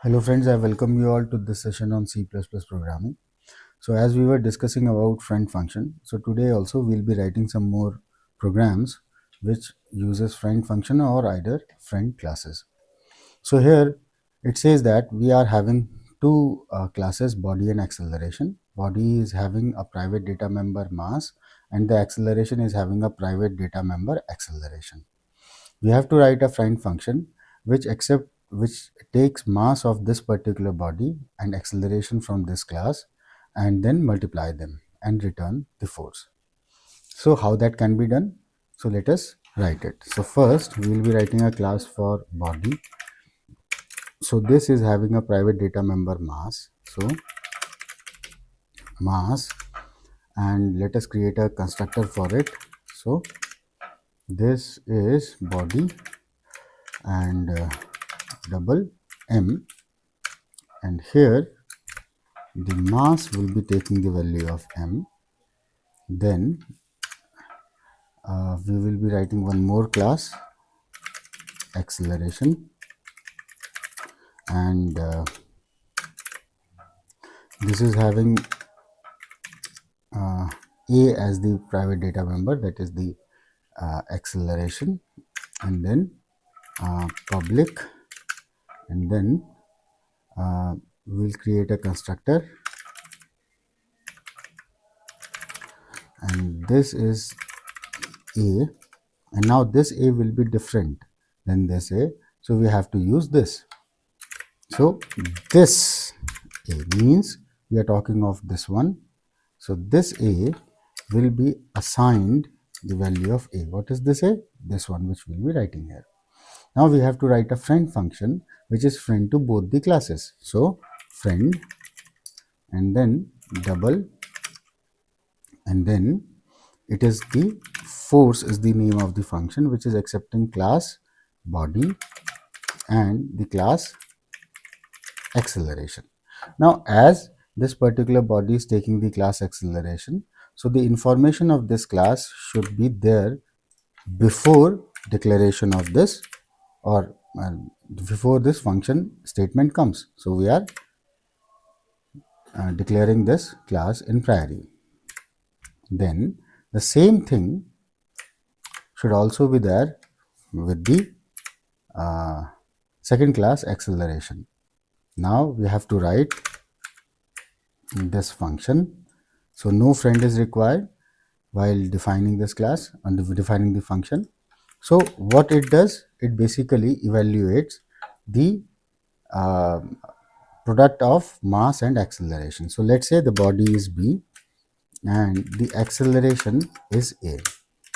Hello friends, I welcome you all to this session on C++ programming. So as we were discussing about friend function, so today also we'll be writing some more programs which uses friend function or either friend classes. So here it says that we are having two classes, body and acceleration. Body is having a private data member mass and the acceleration is having a private data member acceleration. We have to write a friend function which takes mass of this particular body and acceleration from this class and then multiply them and return the force. So how that can be done? So let us write it. So first we will be writing a class for body. So this is having a private data member mass. So mass, and let us create a constructor for it. So this is body and double m, and here the mass will be taking the value of m. Then we will be writing one more class, acceleration, and this is having a as the private data member, that is the acceleration, and then public, and then we'll create a constructor, and this is a, and now this a will be different than this a, so we have to use this. So this a means we are talking of this one. So this a will be assigned the value of a. What is this a? This one which we will be writing here. Now we have to write a friend function which is friend to both the classes. So friend, and then double, and then it is the force is the name of the function which is accepting class body and the class acceleration. Now as this particular body is taking the class acceleration, so the information of this class should be there before declaration of this, or before this function statement comes. So we are declaring this class in priority. Then the same thing should also be there with the second class acceleration. Now we have to write this function. So no friend is required while defining this class and defining the function. So what it does, it basically evaluates the product of mass and acceleration. So let's say the body is b and the acceleration is a.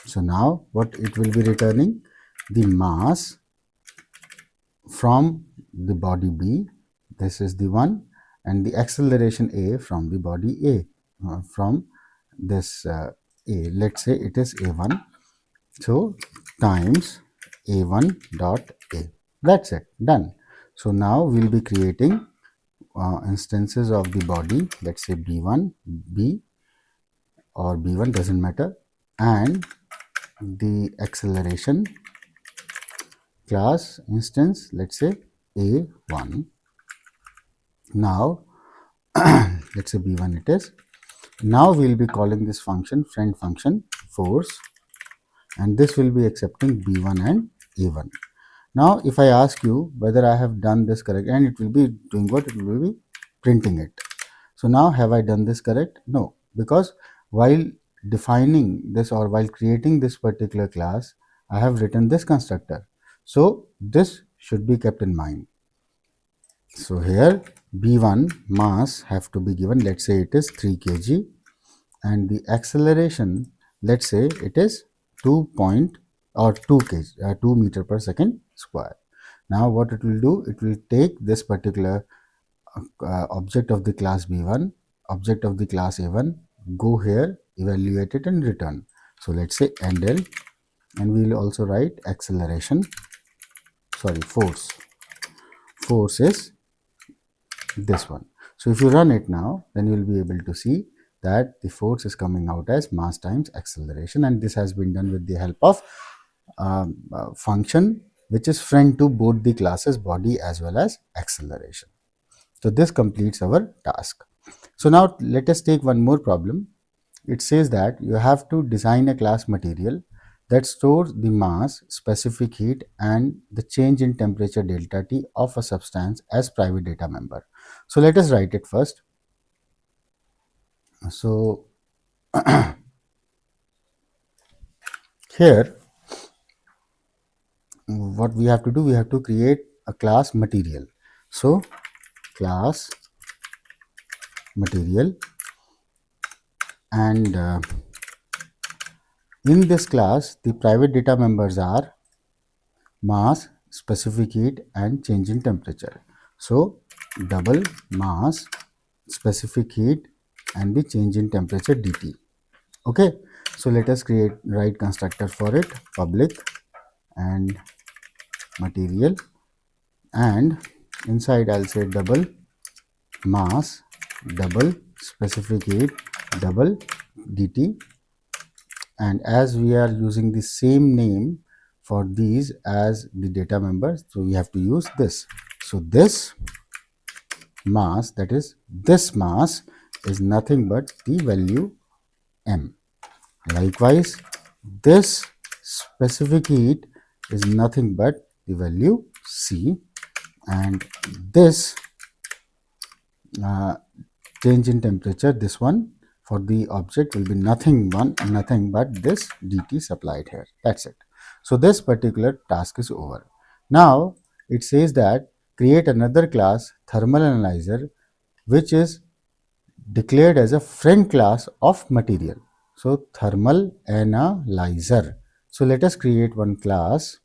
So now what it will be returning, the mass from the body b, this is the one, and the acceleration a from the body a, from this a, let's say it is a1, so times a1 dot a. That's it, done. So now we'll be creating instances of the body, let's say b1, b, or b1 doesn't matter, and the acceleration class instance, let's say a1. Now let's say b1 it is. Now we'll be calling this function friend function force, and this will be accepting b1 and a1. Now if I ask you whether I have done this correct, and it will be doing what? It will be printing it. So now have I done this correct? No, because while defining this or while creating this particular class, I have written this constructor. So this should be kept in mind. So here b1 mass have to be given, let's say it is 3 kg, and the acceleration, let's say it is 2 kg, 2 meter per second square. Now what it will do, it will take this particular object of the class b1, object of the class a1, go here, evaluate it and return. So let's say NL, and we will also write acceleration, force is this one. So if you run it now, then you will be able to see that the force is coming out as mass times acceleration, and this has been done with the help of function which is friend to both the classes body as well as acceleration. So this completes our task. So now let us take one more problem. It says that you have to design a class material that stores the mass, specific heat, and the change in temperature delta T of a substance as private data member. So let us write it first. So here what we have to do, we have to create a class material. So class material, and in this class the private data members are mass, specific heat, and change in temperature. So double mass, specific heat, and the change in temperature dt. Okay, so let us write constructor for it, public and material, and inside I'll say double mass, double specific heat, double dt. And as we are using the same name for these as the data members, so we have to use this. So this mass, that is this mass, is nothing but the value m. Likewise, this specific heat is nothing but the value c, and this change in temperature, this one for the object will be nothing but this dt supplied here. That's it. So this particular task is over. Now it says that create another class, thermal analyzer, which is declared as a friend class of material. So thermal analyzer. So let us create one class,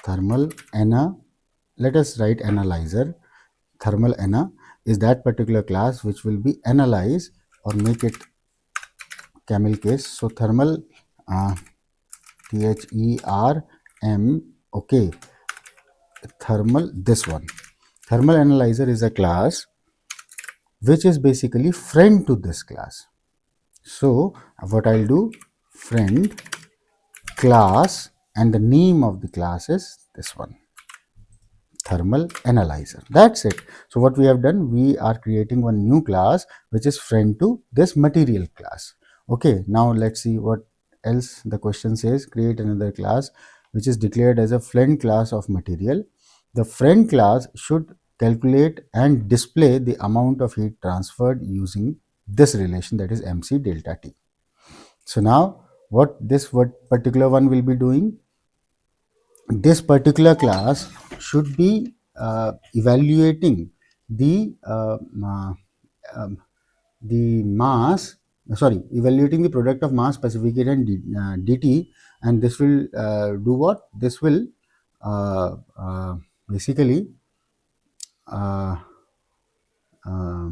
thermal ana. Let us write analyzer. Thermal ana is that particular class which will be analyze or make it camel case. So thermal therm, okay, thermal, this one, thermal analyzer is a class which is basically friend to this class. So what I'll do, friend class, and the name of the class is this one, thermal analyzer. That's it. So what we have done, we are creating one new class which is friend to this material class. Okay, now let's see what else the question says. Create another class which is declared as a friend class of material. The friend class should calculate and display the amount of heat transferred using this relation, that is mc delta t. So now what particular one will be doing, this particular class should be evaluating the the mass, sorry, evaluating the product of mass, specific heat, and dt, and this will do what? This will basically uh, uh,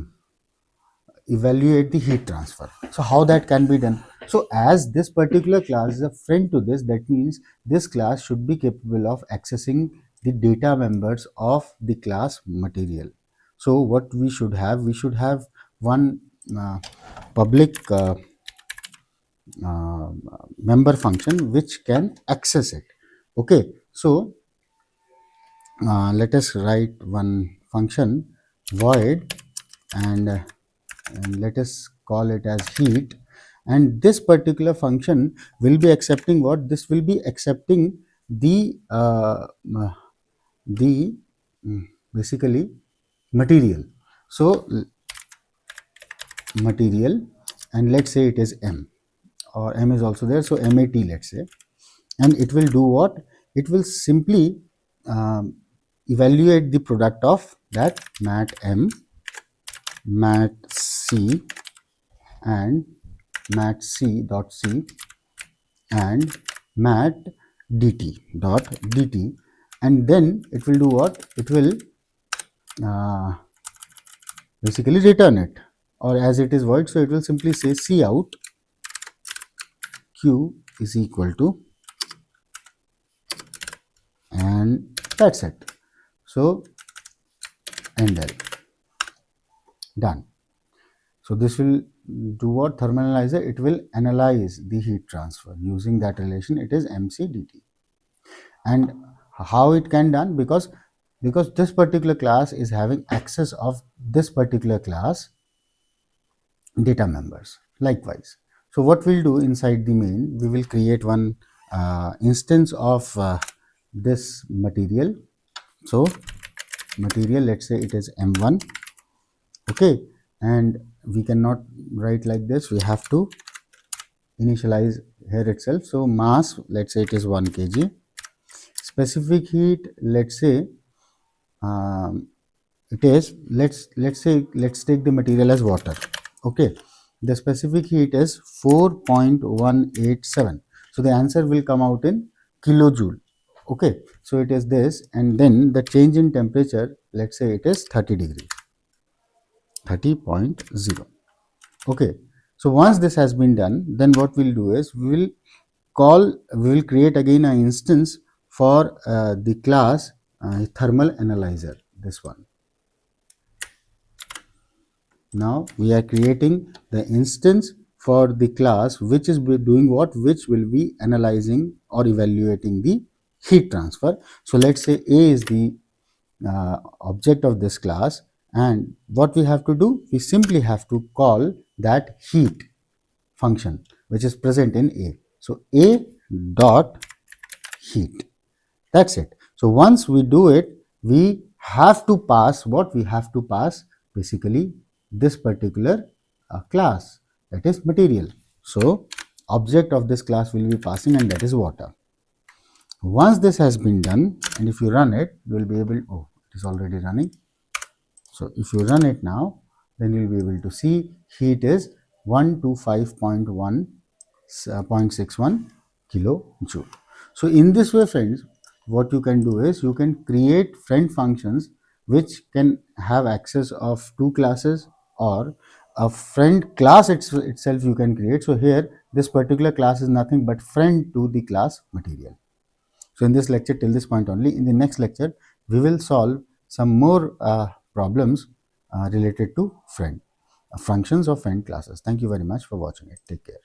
evaluate the heat transfer. So how that can be done? So as this particular class is a friend to this, that means this class should be capable of accessing the data members of the class material. So what we should have, we should have one public member function which can access it. Okay, so let us write one function, void, and let us call it as heat, and this particular function will be accepting what? This will be accepting the the basically material. So material, and let's say it is m, or m is also there, so mat, let's say, and it will do what? It will simply evaluate the product of that mat m, mat c, and mat c dot c, and mat dt dot dt, and then it will do what? It will uh, basically return it, or as it is void, so it will simply say C out q is equal to, and that's it. So end L, done. So this will do what? Thermal analyzer, it will analyze the heat transfer using that relation, it is mc dt. And how it can done? Because this particular class is having access of this particular class data members. Likewise, so what we'll do inside the main, we will create one instance of this material. So material, let's say it is m1. Okay, and we cannot write like this, we have to initialize here itself. So mass, let's say it is 1 kg. Specific heat, let's say it is, let's take the material as water. Okay, the specific heat is 4.187. so the answer will come out in kilojoule. Okay, so it is this, and then the change in temperature, let's say it is 30 degrees, 30.0. Okay, so once this has been done, then what we'll do is we will create again an instance for the class thermal analyzer, this one. Now we are creating the instance for the class which is doing what, which will be analyzing or evaluating the heat transfer. So let's say A is the object of this class, and what we have to do, we simply have to call that heat function which is present in A. So A dot heat, that's it. So once we do it, we have to pass what? We have to pass basically this particular class, that is material. So object of this class will be passing, and that is water. Once this has been done, and if you run it, you will be able, oh, it is already running. So if you run it now, then you will be able to see heat is 125.1.61 kilojoule. So in this way, friends, what you can do is you can create friend functions which can have access of two classes, or a friend class itself you can create. So here this particular class is nothing but friend to the class material. So in this lecture, till this point only. In the next lecture, we will solve some more problems related to friend functions of friend classes. Thank you very much for watching it. Take care.